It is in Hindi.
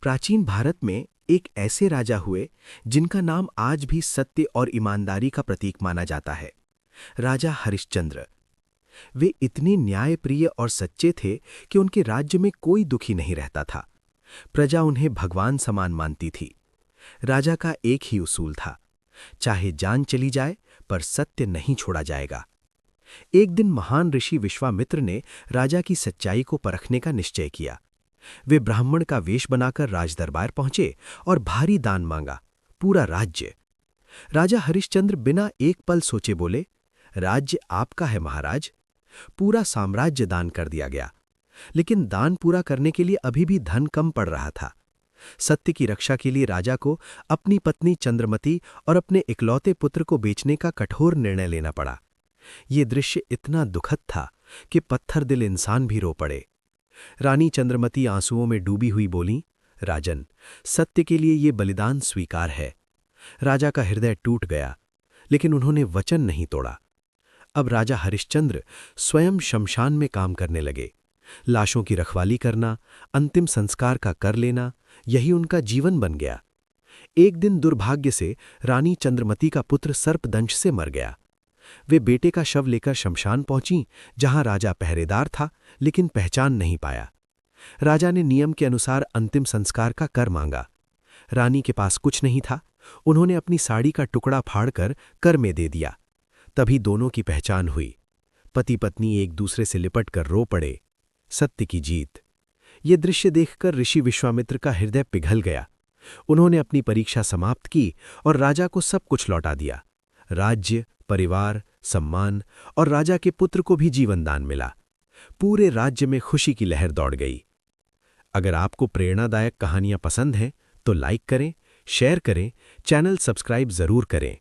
प्राचीन भारत में एक ऐसे राजा हुए जिनका नाम आज भी सत्य और ईमानदारी का प्रतीक माना जाता है। राजा हरिश्चंद्र। वे इतने न्यायप्रिय और सच्चे थे कि उनके राज्य में कोई दुखी नहीं रहता था। प्रजा उन्हें भगवान समान मानती थी। राजा का एक ही उसूल था, चाहे जान चली जाए पर सत्य नहीं छोड़ा जाएगा। एक दिन महान ऋषि विश्वामित्र ने राजा की सच्चाई को परखने का निश्चय किया। वे ब्राह्मण का वेश बनाकर राजदरबार पहुंचे और भारी दान मांगा, पूरा राज्य। राजा हरिश्चंद्र बिना एक पल सोचे बोले, राज्य आपका है महाराज। पूरा साम्राज्य दान कर दिया गया, लेकिन दान पूरा करने के लिए अभी भी धन कम पड़ रहा था। सत्य की रक्षा के लिए राजा को अपनी पत्नी चंद्रमती और अपने इकलौते पुत्र को बेचने का कठोर निर्णय लेना पड़ा। ये दृश्य इतना दुखद था कि पत्थर दिल इंसान भी रो पड़े। रानी चंद्रमती आंसुओं में डूबी हुई बोली, राजन, सत्य के लिए ये बलिदान स्वीकार है। राजा का हृदय टूट गया, लेकिन उन्होंने वचन नहीं तोड़ा। अब राजा हरिश्चंद्र स्वयं शमशान में काम करने लगे। लाशों की रखवाली करना, अंतिम संस्कार का कर लेना, यही उनका जीवन बन गया। एक दिन दुर्भाग्य से रानी चंद्रमती का पुत्र सर्पदंश से मर गया। वे बेटे का शव लेकर शमशान पहुंची, जहां राजा पहरेदार था, लेकिन पहचान नहीं पाया। राजा ने नियम के अनुसार अंतिम संस्कार का कर मांगा। रानी के पास कुछ नहीं था। उन्होंने अपनी साड़ी का टुकड़ा फाड़कर कर में दे दिया। तभी दोनों की पहचान हुई। पति पत्नी एक दूसरे से लिपट कर रो पड़े। सत्य की जीत। ये दृश्य देखकर ऋषि विश्वामित्र का हृदय पिघल गया। उन्होंने अपनी परीक्षा समाप्त की और राजा को सब कुछ लौटा दिया। राज्य, परिवार, सम्मान और राजा के पुत्र को भी जीवन दान मिला। पूरे राज्य में खुशी की लहर दौड़ गई। अगर आपको प्रेरणादायक कहानियां पसंद हैं तो लाइक करें, शेयर करें, चैनल सब्सक्राइब जरूर करें।